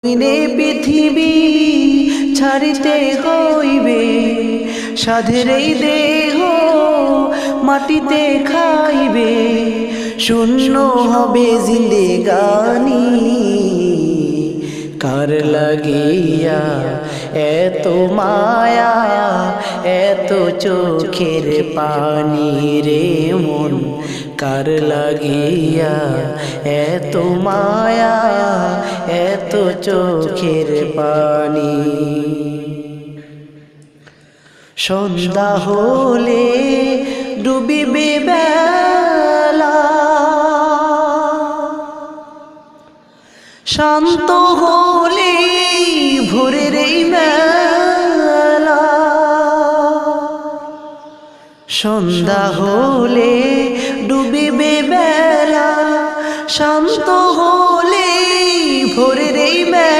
দিনে পৃথিবী ছাড়িতে হইবে, সাধের এই দেহ মাটিতে খাইবে, শূন্য হবে জিন্দেগানি। কার লাগিয়া এত মায়া, এত চোখের পানি রে মন, কার লাগিয়া এত মায়া, এত চোখের পানি। সন্ধ্যা হলে ডুবিবে বেলা, শান্ত হলে ভোরের এই মেলা। সন্ধ্যা হলে